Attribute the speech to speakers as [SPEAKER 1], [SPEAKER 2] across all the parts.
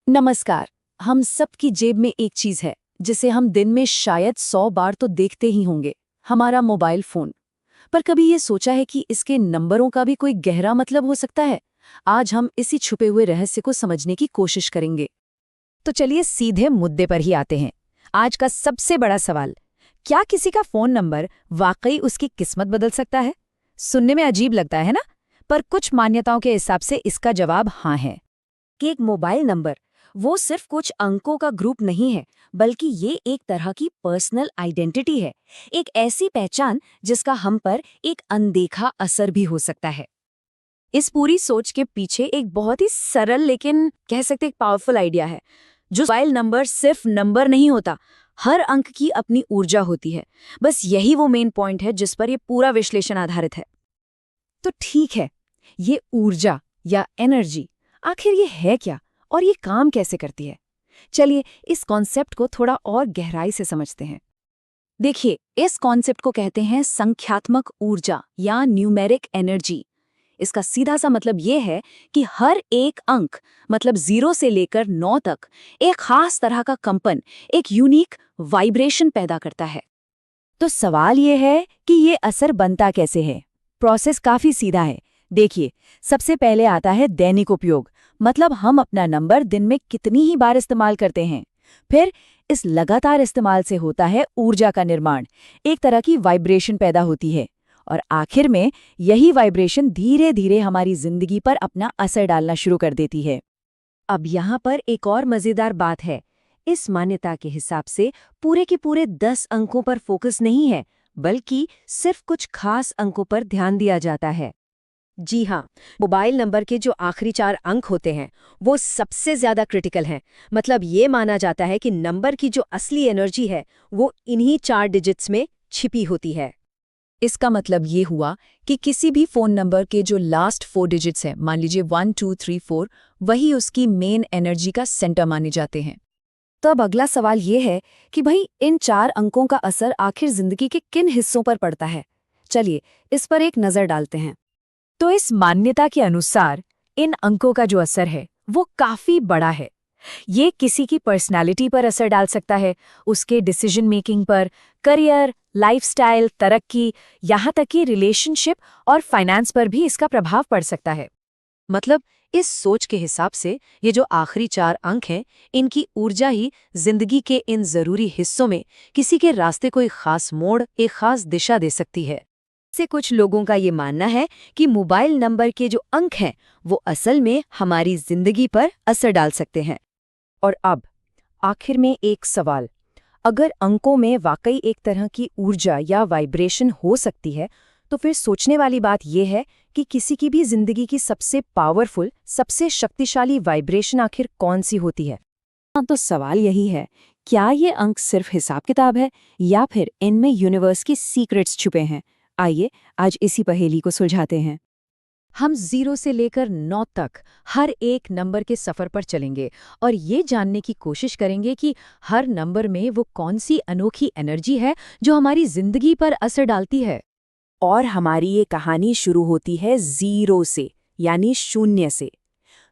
[SPEAKER 1] नमस्कार। हम सबकी जेब में एक चीज है जिसे हम दिन में शायद 100 बार तो देखते ही होंगे, हमारा मोबाइल फोन। पर कभी ये सोचा है कि इसके नंबरों का भी कोई गहरा मतलब हो सकता है? आज हम इसी छुपे हुए रहस्य को समझने की कोशिश करेंगे।
[SPEAKER 2] तो चलिए सीधे मुद्दे पर ही आते हैं। आज का सबसे बड़ा सवाल, क्या किसी का फोन नंबर वाकई उसकी किस्मत बदल सकता है? सुनने में अजीब लगता है ना, पर कुछ मान्यताओं के हिसाब से इसका जवाब हाँ है।
[SPEAKER 1] कि एक मोबाइल नंबर वो सिर्फ कुछ अंकों का ग्रुप नहीं है, बल्कि ये एक तरह की पर्सनल आइडेंटिटी है। एक ऐसी पहचान जिसका हम पर एक अनदेखा असर भी हो सकता है। इस पूरी सोच के पीछे एक बहुत ही सरल लेकिन कह सकते एक पावरफुल आइडिया है। जो मोबाइल नंबर सिर्फ नंबर नहीं होता, हर अंक की अपनी ऊर्जा होती है। बस यही वो मेन पॉइंट है जिस पर ये पूरा विश्लेषण आधारित है। तो ठीक है, ये ऊर्जा या एनर्जी आखिर ये है क्या और ये काम कैसे करती है? चलिए इस कॉन्सेप्ट को थोड़ा और गहराई से समझते हैं। देखिए, इस कॉन्सेप्ट को कहते हैं संख्यात्मक ऊर्जा या न्यूमेरिक एनर्जी। इसका सीधा सा मतलब ये है कि हर एक अंक, मतलब 0 से लेकर 9 तक, एक खास तरह का कंपन, एक यूनिक वाइब्रेशन पैदा करता है।
[SPEAKER 2] तो सवाल ये है कि ये असर बनता कैसे है? प्रोसेस काफी सीधा है। देखिए, सबसे पहले आता है दैनिक उपयोग, मतलब हम अपना नंबर दिन में कितनी ही बार इस्तेमाल करते हैं। फिर इस लगातार इस्तेमाल से होता है ऊर्जा का निर्माण, एक तरह की वाइब्रेशन पैदा होती है। और आखिर में यही वाइब्रेशन धीरे धीरे हमारी जिंदगी पर अपना असर डालना शुरू कर देती है।
[SPEAKER 1] अब यहाँ पर एक और मजेदार बात है। इस मान्यता के हिसाब से पूरे के पूरे 10 अंकों पर फोकस नहीं है, बल्कि सिर्फ कुछ खास अंकों पर ध्यान दिया जाता है। जी हाँ, मोबाइल नंबर के जो आखिरी 4 अंक होते हैं वो सबसे ज्यादा क्रिटिकल हैं। मतलब ये माना जाता है कि नंबर की जो असली एनर्जी है वो इन्हीं 4 डिजिट्स में छिपी होती है। इसका मतलब ये हुआ कि किसी भी फोन नंबर के जो लास्ट 4 डिजिट्स हैं, मान लीजिए 1 2 3 4, वही उसकी मेन एनर्जी का सेंटर माने जाते हैं। तो अब अगला सवाल ये है कि भाई इन 4 अंकों का असर आखिर जिंदगी के किन हिस्सों पर पड़ता है? चलिए इस पर एक नजर डालते हैं।
[SPEAKER 2] तो इस मान्यता के अनुसार इन अंकों का जो असर है वो काफी बड़ा है। ये किसी की पर्सनालिटी पर असर डाल सकता है, उसके डिसीजन मेकिंग पर, करियर, लाइफस्टाइल, तरक्की, यहाँ तक कि रिलेशनशिप और फाइनेंस पर भी इसका प्रभाव पड़ सकता है।
[SPEAKER 1] मतलब इस सोच के हिसाब से ये जो आखिरी 4 अंक हैं, इनकी ऊर्जा ही जिंदगी के इन जरूरी हिस्सों में किसी के रास्ते को एक खास मोड़, एक खास दिशा दे सकती है। से कुछ लोगों का ये मानना है कि मोबाइल नंबर के जो अंक हैं वो असल में हमारी जिंदगी पर असर डाल सकते हैं। और अब आखिर में एक सवाल, अगर अंकों में वाकई एक तरह की ऊर्जा या वाइब्रेशन हो सकती है, तो फिर सोचने वाली बात यह है कि किसी की भी जिंदगी की सबसे पावरफुल, सबसे शक्तिशाली वाइब्रेशन आखिर कौन सी होती है? हाँ, तो सवाल यही है, क्या ये अंक सिर्फ हिसाब किताब है या फिर इनमें यूनिवर्स की सीक्रेट्स छुपे हैं? आइए आज इसी पहेली को सुलझाते हैं। हम 0 से लेकर 9 तक हर एक नंबर के सफर पर चलेंगे और ये जानने की कोशिश करेंगे कि हर नंबर में वो कौन सी अनोखी एनर्जी है जो हमारी जिंदगी पर असर डालती है। और हमारी ये कहानी शुरू होती है 0 से, यानी 0 से।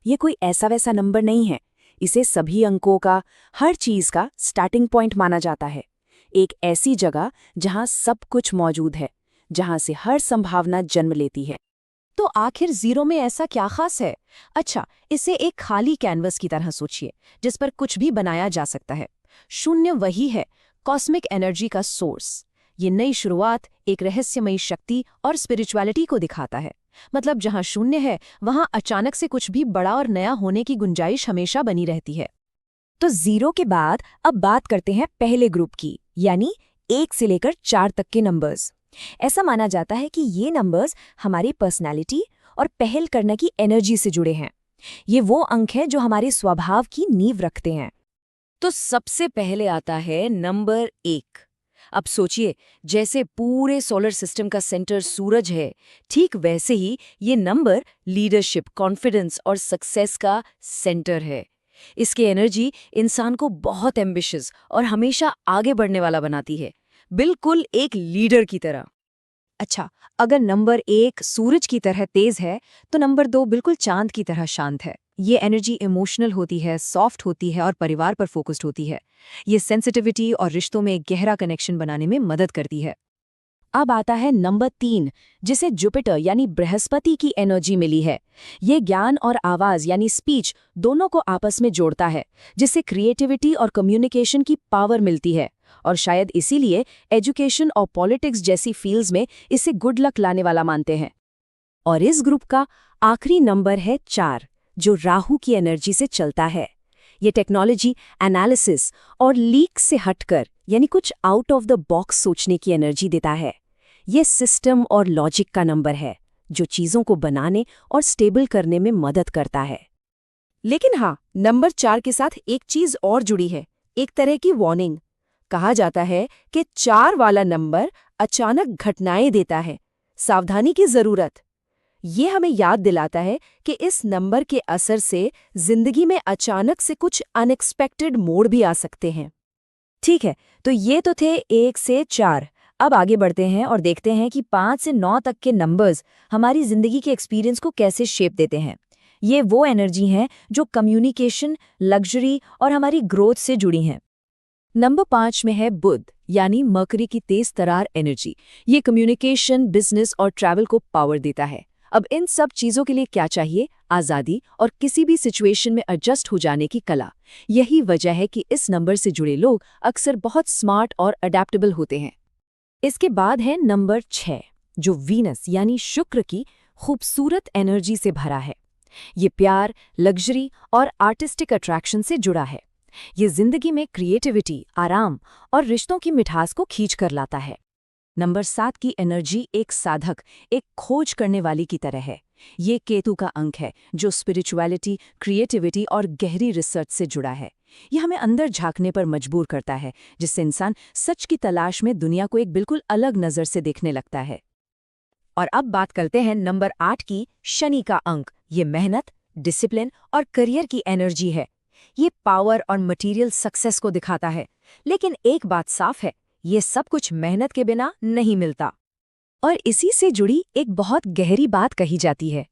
[SPEAKER 1] ये कोई ऐसा वैसा नंबर नहीं है, इसे सभी अंकों का, हर चीज का स्टार्टिंग पॉइंट माना जाता है। एक ऐसी जगह जहां सब कुछ मौजूद है, जहां से हर संभावना जन्म लेती है। तो आखिर 0 में ऐसा क्या खास है? अच्छा, इसे एक खाली कैनवस की तरह सोचिए जिस पर कुछ भी बनाया जा सकता है। 0 वही है, कॉस्मिक एनर्जी का सोर्स। ये नई शुरुआत, एक रहस्यमयी शक्ति और स्पिरिचुअलिटी को दिखाता है। मतलब जहां 0 है वहां अचानक से कुछ भी बड़ा और नया होने की गुंजाइश हमेशा बनी रहती है। तो 0 के बाद अब बात करते हैं पहले ग्रुप की, यानी 1 से लेकर 4 तक के नंबर्स। ऐसा माना जाता है कि ये नंबर्स हमारी पर्सनालिटी और पहल करने की एनर्जी से जुड़े हैं। ये वो अंक हैं जो हमारे स्वभाव की नींव रखते हैं। तो सबसे पहले आता है नंबर 1। अब सोचिए, जैसे पूरे सोलर सिस्टम का सेंटर सूरज है, ठीक वैसे ही ये नंबर लीडरशिप, कॉन्फिडेंस और सक्सेस का सेंटर है। इसकी एनर्जी इंसान को बहुत एम्बिशियस और हमेशा आगे बढ़ने वाला बनाती है, बिल्कुल एक लीडर की तरह। अच्छा, अगर नंबर 1 सूरज की तरह तेज है, तो नंबर 2 बिल्कुल चांद की तरह शांत है। ये एनर्जी इमोशनल होती है, सॉफ्ट होती है और परिवार पर फोकस्ड होती है। ये सेंसिटिविटी और रिश्तों में एक गहरा कनेक्शन बनाने में मदद करती है।
[SPEAKER 2] अब आता है नंबर 3, जिसे जुपिटर यानी बृहस्पति की एनर्जी मिली है। ये ज्ञान और आवाज यानी स्पीच दोनों को आपस में जोड़ता है, जिससे क्रिएटिविटी और कम्युनिकेशन की पावर मिलती है। और शायद इसीलिए एजुकेशन और पॉलिटिक्स जैसी फील्ड्स में इसे गुड लक लाने वाला मानते हैं। और इस ग्रुप का आखिरी नंबर है 4, जो राहु की एनर्जी से चलता है। ये टेक्नोलॉजी, एनालिसिस और लीक से हटकर यानी कुछ आउट ऑफ द बॉक्स सोचने की एनर्जी देता है। ये सिस्टम और लॉजिक का नंबर है, जो चीजों को बनाने और स्टेबल करने में मदद करता है। लेकिन हाँ, नंबर 4 के साथ एक चीज और जुड़ी है, एक तरह की वार्निंग। कहा जाता है कि 4 वाला नंबर अचानक घटनाएं देता है, सावधानी की जरूरत। ये हमें याद दिलाता है कि इस नंबर के असर से जिंदगी में अचानक से कुछ अनएक्सपेक्टेड मोड़ भी आ सकते हैं। ठीक है, तो ये तो थे 1 से 4। अब आगे बढ़ते हैं और देखते हैं कि 5 से 9 तक के नंबर्स हमारी जिंदगी के एक्सपीरियंस को कैसे शेप देते हैं। ये वो एनर्जी हैं जो कम्युनिकेशन, लग्जरी और हमारी ग्रोथ से जुड़ी हैं। नंबर 5 में है बुध, यानी मरकरी की तेज तरार एनर्जी। ये कम्युनिकेशन, बिजनेस और ट्रैवल को पावर देता है। अब इन सब चीजों के लिए क्या चाहिए? आजादी और किसी भी सिचुएशन में एडजस्ट हो जाने की कला। यही वजह है कि इस नंबर से जुड़े लोग अक्सर बहुत स्मार्ट और अडेप्टेबल होते हैं। इसके बाद है नंबर 6, जो वीनस यानी शुक्र की खूबसूरत एनर्जी से भरा है। ये प्यार, लग्जरी और आर्टिस्टिक अट्रैक्शन से जुड़ा है। ये जिंदगी में क्रिएटिविटी, आराम और रिश्तों की मिठास को खींच कर लाता है। नंबर 7 की एनर्जी एक साधक, एक खोज करने वाली की तरह है। ये केतु का अंक है, जो स्पिरिचुअलिटी, क्रिएटिविटी और गहरी रिसर्च से जुड़ा है। ये हमें अंदर झांकने पर मजबूर करता है, जिससे इंसान सच की तलाश में दुनिया को एक बिल्कुल अलग नज़र से देखने लगता है। और अब बात करते हैं नंबर 8 की, शनि का अंक। ये मेहनत, डिसिप्लिन और करियर की एनर्जी है। ये पावर और मटेरियल सक्सेस को दिखाता है। लेकिन एक बात साफ है, ये सब कुछ मेहनत के बिना नहीं मिलता। और इसी से जुड़ी एक बहुत गहरी बात कही जाती है,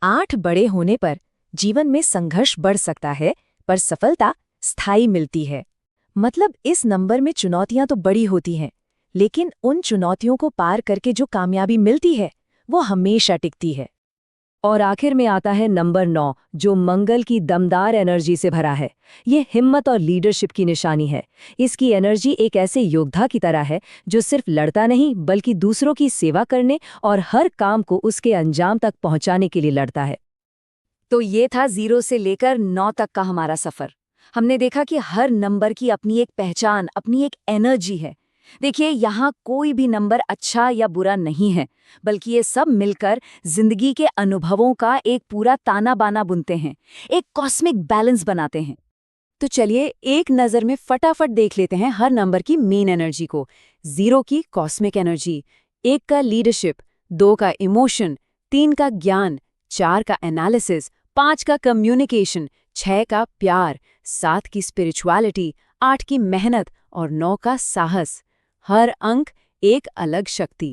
[SPEAKER 2] 8 बड़े होने पर जीवन में संघर्ष बढ़ सकता है, पर सफलता स्थायी मिलती है। मतलब इस नंबर में चुनौतियां तो बड़ी होती हैं, लेकिन उन चुनौतियों को पार करके जो कामयाबी मिलती है, वो हमेशा टिकती है। और आखिर में आता है नंबर 9, जो मंगल की दमदार एनर्जी से भरा है। ये हिम्मत और लीडरशिप की निशानी है। इसकी एनर्जी एक ऐसे योद्धा की तरह है, जो सिर्फ लड़ता नहीं बल्कि दूसरों की सेवा करने और हर काम को उसके अंजाम तक पहुंचाने के लिए लड़ता है। तो ये था 0 से लेकर 9 तक का हमारा सफर। हमने देखा कि हर नंबर की अपनी एक पहचान, अपनी एक एनर्जी है। देखिए, यहाँ कोई भी नंबर अच्छा या बुरा नहीं है, बल्कि ये सब मिलकर जिंदगी के अनुभवों का एक पूरा ताना बाना बुनते हैं, एक कॉस्मिक बैलेंस बनाते हैं। तो चलिए एक नज़र में फटाफट देख लेते हैं हर नंबर की मेन एनर्जी को। 0 की कॉस्मिक एनर्जी, 1 का लीडरशिप, 2 का इमोशन, 3 का ज्ञान, 4 का एनालिसिस, 5 का कम्युनिकेशन, 6 का प्यार, 7 की स्पिरिचुअलिटी, 8 की मेहनत और 9 का साहस। हर अंक एक अलग शक्ति।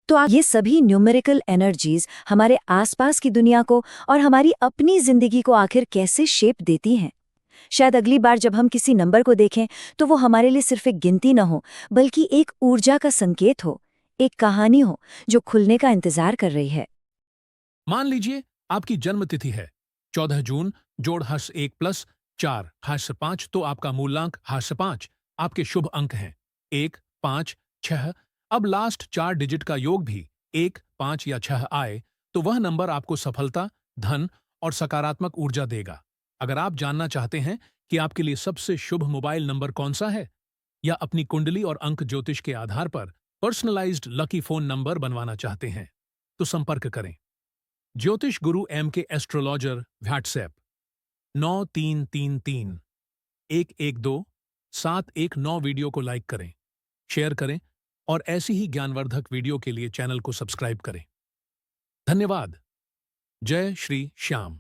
[SPEAKER 2] तो ये सभी न्यूमेरिकल एनर्जीज हमारे आसपास की दुनिया को और हमारी अपनी जिंदगी को आखिर कैसे शेप देती हैं? शायद अगली बार जब हम किसी नंबर को देखें तो वो हमारे लिए सिर्फ एक गिनती न हो, बल्कि एक ऊर्जा का संकेत हो, एक कहानी हो जो खुलने का इंतजार कर रही है।
[SPEAKER 3] मान लीजिए आपकी जन्म तिथि है 14 जून, जोड़ हर्ष 1 प्लस 4 हर्ष 5, तो आपका मूलांक हर्ष 5। आपके शुभ अंक हैं 1, 5, 6। अब लास्ट 4 डिजिट का योग भी 1, 5 या 6 आए तो वह नंबर आपको सफलता, धन और सकारात्मक ऊर्जा देगा। अगर आप जानना चाहते हैं कि आपके लिए सबसे शुभ मोबाइल नंबर कौन सा है, या अपनी कुंडली और अंक ज्योतिष के आधार पर पर्सनलाइज्ड लकी फोन नंबर बनवाना चाहते हैं, तो संपर्क करें। ज्योतिष गुरु MK एस्ट्रोलॉजर, व्हाट्सएप 9333 112 719। वीडियो को लाइक करें, शेयर करें और ऐसी ही ज्ञानवर्धक वीडियो के लिए चैनल को सब्सक्राइब करें। धन्यवाद। जय श्री श्याम।